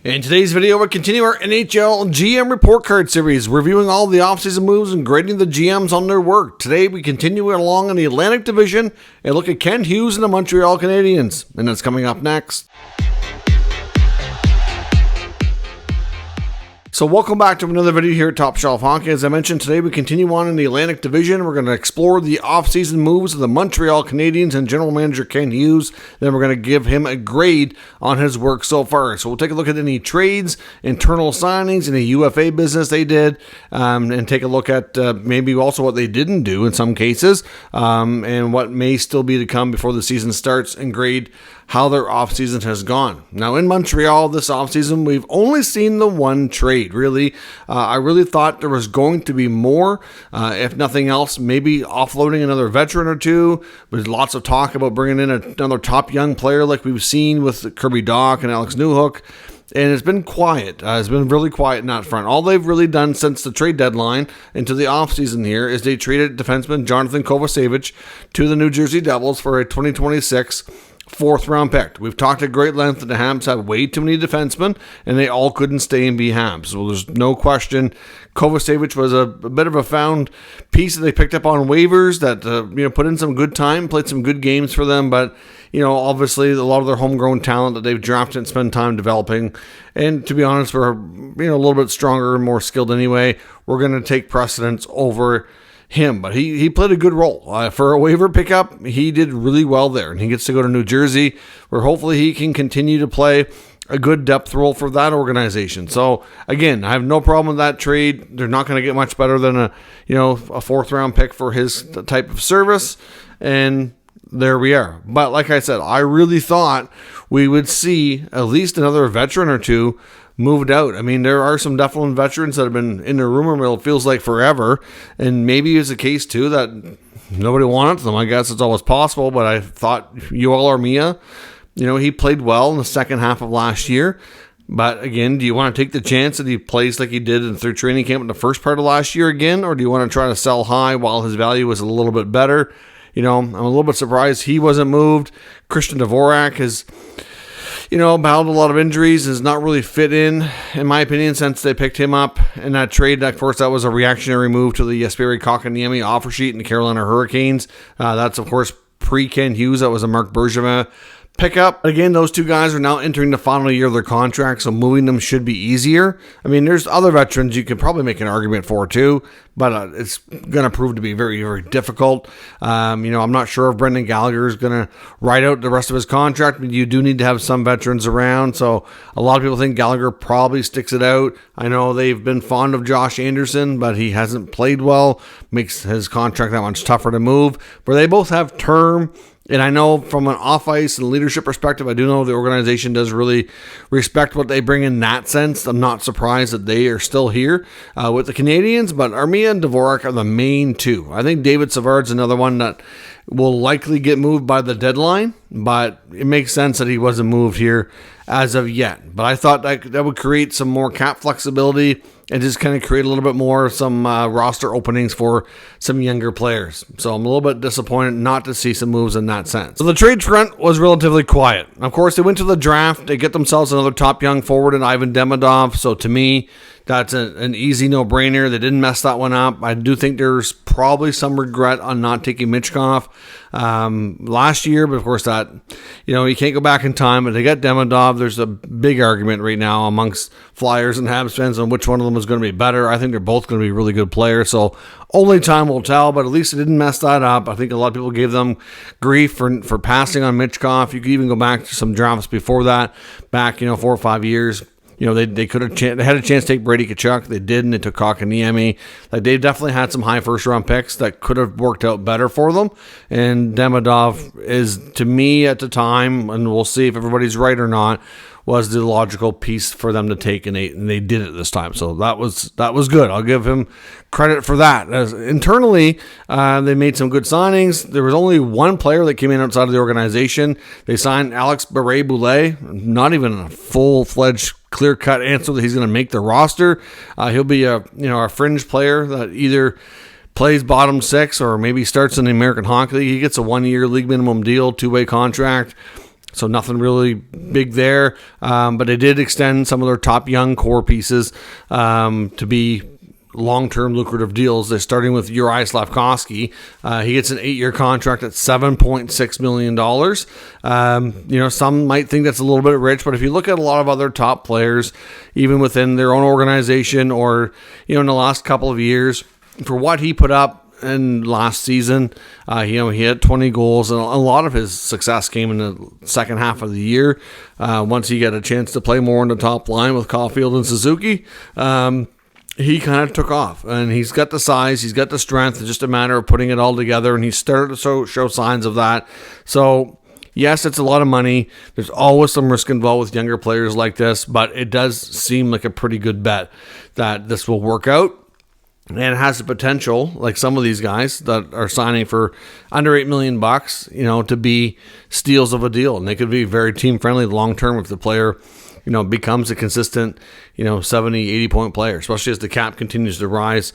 In today's video, we'll continue our NHL GM report card series, reviewing all the offseason moves and grading the GMs on their work. Today, we continue along in the Atlantic Division and look at Kent Hughes and the Montreal Canadiens. And that's coming up next. So welcome back to another video here at Top Shelf Hockey. As I mentioned, today we continue on in the Atlantic Division. We're going to explore the offseason moves of the Montreal Canadiens and general manager Kent Hughes. Then we're going to give him a grade on his work so far. So we'll take a look at any trades, internal signings, any UFA business they did, and take a look at maybe also what they didn't do in some cases, and what may still be to come before the season starts, and grade how their offseason has gone. Now in Montreal this offseason, we've only seen the one trade, really. I really thought there was going to be more, if nothing else, maybe offloading another veteran or two. There's lots of talk about bringing in another top young player like we've seen with Kirby Dach and Alex Newhook. And it's been quiet. It's been really quiet in that front. All they've really done since the trade deadline into the offseason here is they traded defenseman Jonathan Kovacevic to the New Jersey Devils for a 2026 fourth-round pick. We've talked at great length that the Habs have way too many defensemen, and they all couldn't stay and be Habs. So there's no question Kovacevic was a bit of a found piece that they picked up on waivers that put in some good time, played some good games for them, but obviously a lot of their homegrown talent that they've drafted and spent time developing, and to be honest, we're a little bit stronger and more skilled anyway. We're going to take precedence over him, but he played a good role. For a waiver pickup, he did really well there, and he gets to go to New Jersey, where hopefully he can continue to play a good depth role for that organization. So again, I have no problem with that trade. They're not going to get much better than a fourth round pick for his type of service, and there we are. But like I said, I really thought we would see at least another veteran or two moved out. I mean, there are some definite veterans that have been in the rumor mill, it feels like forever, and maybe it's a case too that nobody wanted them. I guess it's always possible, but I thought Yoel Armia, he played well in the second half of last year. But again, do you want to take the chance that he plays like he did in third training camp in the first part of last year again, or do you want to try to sell high while his value was a little bit better? I'm a little bit surprised he wasn't moved. Christian Dvorak has battled a lot of injuries, has not really fit in my opinion, since they picked him up in that trade. Of course, that was a reactionary move to the Jesperi Kotkaniemi offer sheet in the Carolina Hurricanes. That's, of course, pre-Kent Hughes. That was a Marc Bergevin pickup. Again, those two guys are now entering the final year of their contract, so moving them should be easier. I mean, there's other veterans you could probably make an argument for too, but it's going to prove to be very, very difficult. I'm not sure if Brendan Gallagher is going to ride out the rest of his contract, but you do need to have some veterans around. So a lot of people think Gallagher probably sticks it out. I know they've been fond of Josh Anderson, but he hasn't played well, makes his contract that much tougher to move. But they both have term. And I know from an off-ice and leadership perspective, I do know the organization does really respect what they bring in that sense. I'm not surprised that they are still here with the Canadiens, but Armia and Dvorak are the main two. I think David Savard's another one that will likely get moved by the deadline, but it makes sense that he wasn't moved here as of yet. But I thought that would create some more cap flexibility and just kind of create a little bit more some roster openings for some younger players. So I'm a little bit disappointed not to see some moves in that sense. So the trade front was relatively quiet. Of course, they went to the draft. They get themselves another top young forward in Ivan Demidov. So to me, that's an easy no-brainer. They didn't mess that one up. I do think there's probably some regret on not taking Michkov last year, but of course that, you can't go back in time, but they got Demidov. There's a big argument right now amongst Flyers and Habs fans on which one of them is going to be better. I think they're both going to be really good players, so only time will tell, but at least they didn't mess that up. I think a lot of people gave them grief for passing on Michkov. You could even go back to some drafts before that, back, 4 or 5 years. They could have they had a chance to take Brady Tkachuk. They didn't. They took Kotkaniemi. They definitely had some high first round picks that could have worked out better for them. And Demidov is, to me at the time, and we'll see if everybody's right or not, was the logical piece for them to take, and they did it this time. So that was good. I'll give him credit for that. Internally, they made some good signings. There was only one player that came in outside of the organization. They signed Alex Barré-Boulet, not even a full-fledged clear-cut answer that he's going to make the roster. He'll be a fringe player that either plays bottom six or maybe starts in the American Hockey League. He gets a 1-year league minimum deal, 2-way contract. So nothing really big there, but they did extend some of their top young core pieces to be long-term lucrative deals. They're starting with Jerard Fagerberg. He gets an 8-year contract at $7.6 million. Some might think that's a little bit rich, but if you look at a lot of other top players, even within their own organization or, in the last couple of years, for what he put up in last season, he had 20 goals, and a lot of his success came in the second half of the year. Once he got a chance to play more on the top line with Caulfield and Suzuki, he kind of took off, and he's got the size, he's got the strength. It's just a matter of putting it all together, and he started to show signs of that. So yes, it's a lot of money. There's always some risk involved with younger players like this, but it does seem like a pretty good bet that this will work out. And it has the potential, like some of these guys that are signing for under $8 million, to be steals of a deal. And they could be very team friendly long term if the player, becomes a consistent, 70, 80 point player, especially as the cap continues to rise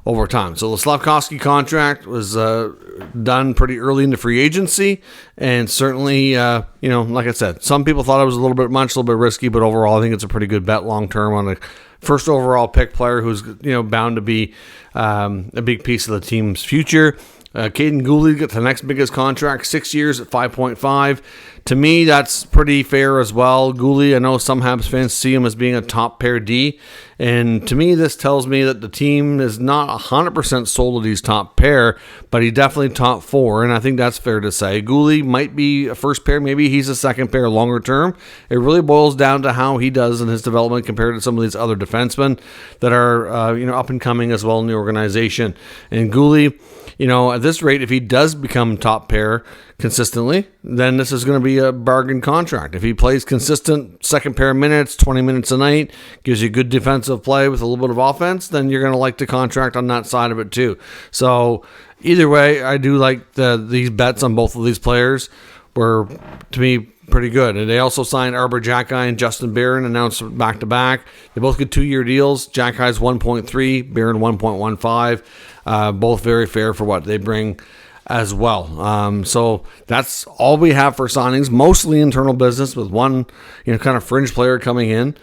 over time. So the Slafkovsky contract was done pretty early into free agency. And certainly, like I said, some people thought it was a little bit much, a little bit risky, but overall, I think it's a pretty good bet long term on a first overall pick player who's bound to be a big piece of the team's future. Caden Gooley gets the next biggest contract, 6 years at 5.5. To me, that's pretty fair as well. Gooley, I know some Habs fans see him as being a top pair D, and to me, this tells me that the team is not 100% sold that he's top pair, but he definitely top 4, and I think that's fair to say. Gooley might be a first pair, maybe he's a second pair longer term. It really boils down to how he does in his development compared to some of these other defensemen that are up and coming as well in the organization. And Gooley, at this rate, if he does become top pair consistently, then this is going to be a bargain contract. If he plays consistent second pair minutes, 20 minutes a night, gives you good defensive play with a little bit of offense, then you're going to like the contract on that side of it too. So either way, I do like these bets on both of these players were, to me, pretty good. And they also signed Arber Xhekaj and Justin Barron, announced back-to-back. They both get 2-year deals. Xhekaj's 1.3, Barron 1.15. Both very fair for what they bring as well. So that's all we have for signings, mostly internal business with one, kind of fringe player coming in.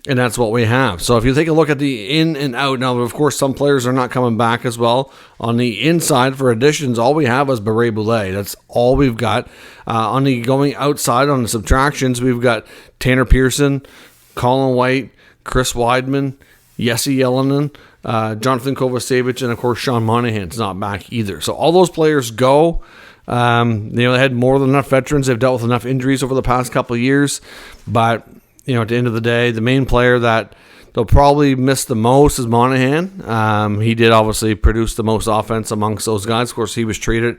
And that's what we have. So if you take a look at the in and out, now, of course, some players are not coming back as well. On the inside for additions, all we have is Beret Boulay. That's all we've got. On the going outside, on the subtractions, we've got Tanner Pearson, Colin White, Chris Weidman, Jesse Yellinen, Jonathan Kovacevic, and, of course, Sean Monahan's not back either. So all those players go. They had more than enough veterans. They've dealt with enough injuries over the past couple of years. But at the end of the day, the main player that they'll probably miss the most is Monahan. He did obviously produce the most offense amongst those guys. Of course, he was traded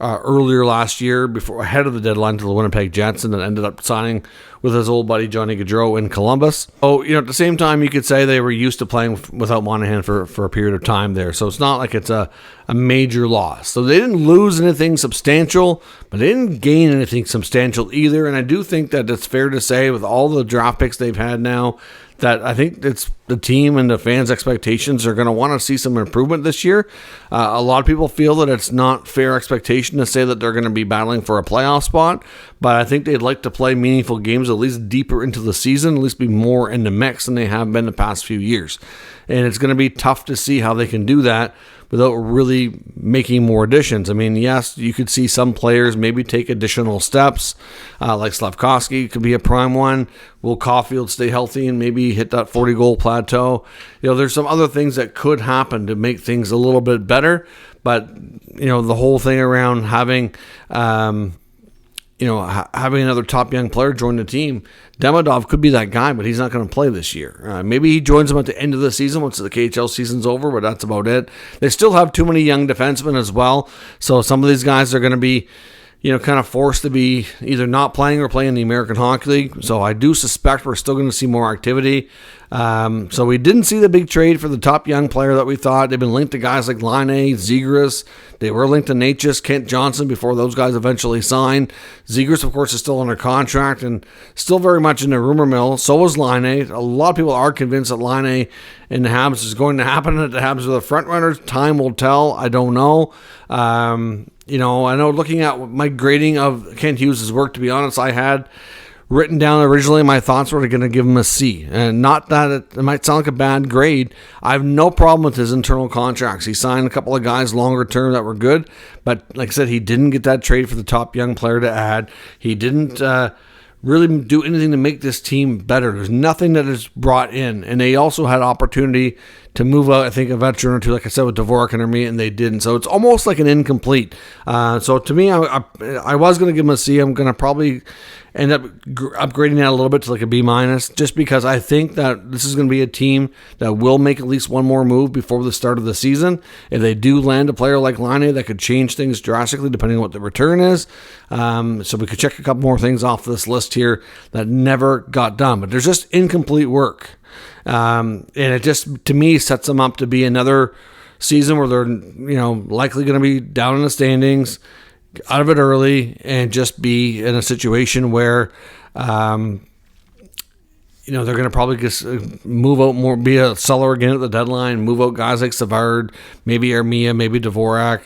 earlier last year, ahead of the deadline, to the Winnipeg Jets, and then ended up signing with his old buddy Johnny Gaudreau in Columbus. So, at the same time, you could say they were used to playing without Monahan for a period of time there. So it's not like it's a major loss. So they didn't lose anything substantial, but they didn't gain anything substantial either. And I do think that it's fair to say, with all the draft picks they've had now, that I think it's the team and the fans' expectations are going to want to see some improvement this year. A lot of people feel that it's not fair expectation to say that they're going to be battling for a playoff spot, but I think they'd like to play meaningful games at least deeper into the season, at least be more in the mix than they have been the past few years. And it's going to be tough to see how they can do that without really making more additions. I mean, yes, you could see some players maybe take additional steps, like Slafkovsky could be a prime one. Will Caulfield stay healthy and maybe hit that 40-goal plateau? There's some other things that could happen to make things a little bit better, but, the whole thing around having another top young player join the team, Demidov could be that guy, but he's not going to play this year. Maybe he joins them at the end of the season once the KHL season's over, but that's about it. They still have too many young defensemen as well, so some of these guys are going to be kind of forced to be either not playing or playing in the American Hockey League. So I do suspect we're still going to see more activity. So we didn't see the big trade for the top young player that we thought. They've been linked to guys like Laine, Zegras. They were linked to Natchez, Kent Johnson before those guys eventually signed. Zegras, of course, is still under contract and still very much in the rumor mill. So was Laine. A lot of people are convinced that Laine and the Habs is going to happen at the Habs with the front runners. Time will tell. I don't know. I know looking at my grading of Kent Hughes' work, to be honest, I had written down originally my thoughts were going to give him a C. And not that it might sound like a bad grade. I have no problem with his internal contracts. He signed a couple of guys longer term that were good. But like I said, he didn't get that trade for the top young player to add. He didn't really do anything to make this team better. There's nothing that is brought in. And they also had opportunity to move out, I think, a veteran or two, like I said, with Dufour and me, and they didn't. So it's almost like an incomplete. So to me, I was going to give him a C. I'm going to probably end up upgrading that a little bit to like a B-, just because I think that this is going to be a team that will make at least one more move before the start of the season. If they do land a player like Laine, that could change things drastically depending on what the return is. So we could check a couple more things off this list here that never got done. But there's just incomplete work. And it just, to me, sets them up to be another season where they're, likely going to be down in the standings, out of it early, and just be in a situation where, they're going to probably just move out more, be a seller again at the deadline, move out guys like Savard, maybe Armia, maybe Dvorak,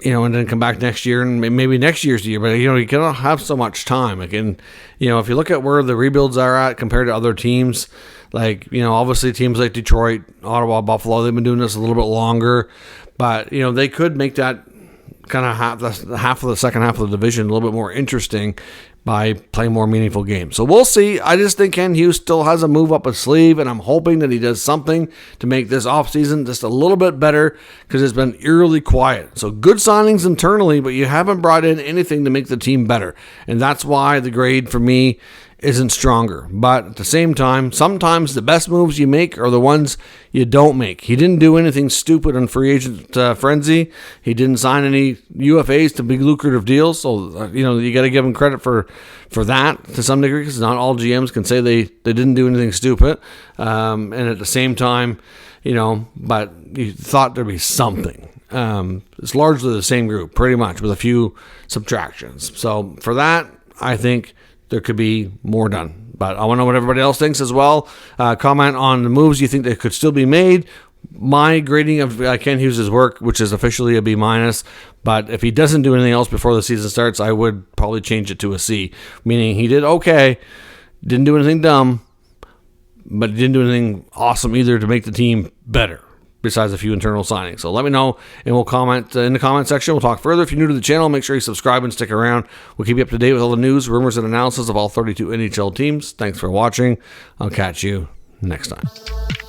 and then come back next year, and maybe next year's year. But, you cannot have so much time. Again, if you look at where the rebuilds are at compared to other teams, like, obviously teams like Detroit, Ottawa, Buffalo, they've been doing this a little bit longer. But, they could make that kind of half of the second half of the division a little bit more interesting by playing more meaningful games. So we'll see. I just think Ken Hughes still has a move up his sleeve, and I'm hoping that he does something to make this offseason just a little bit better, because it's been eerily quiet. So good signings internally, but you haven't brought in anything to make the team better. And that's why the grade for me isn't stronger. But at the same time, sometimes the best moves you make are the ones you don't make. He didn't do anything stupid on free agent frenzy. He didn't sign any UFAs to big lucrative deals. So, you got to give him credit for that to some degree, because not all GMs can say they didn't do anything stupid. And at the same time, but you thought there'd be something. It's largely the same group, pretty much, with a few subtractions. So for that, I think there could be more done. But I want to know what everybody else thinks as well. Comment on the moves you think that could still be made. My grading of Ken Hughes' work, which is officially a B-, but if he doesn't do anything else before the season starts, I would probably change it to a C, meaning he did okay, didn't do anything dumb, but he didn't do anything awesome either to make the team better, besides a few internal signings. So let me know, and we'll comment in the comment section. We'll talk further. If you're new to the channel, make sure you subscribe and stick around. We'll keep you up to date with all the news, rumors, and analysis of all 32 NHL teams. Thanks for watching. I'll catch you next time.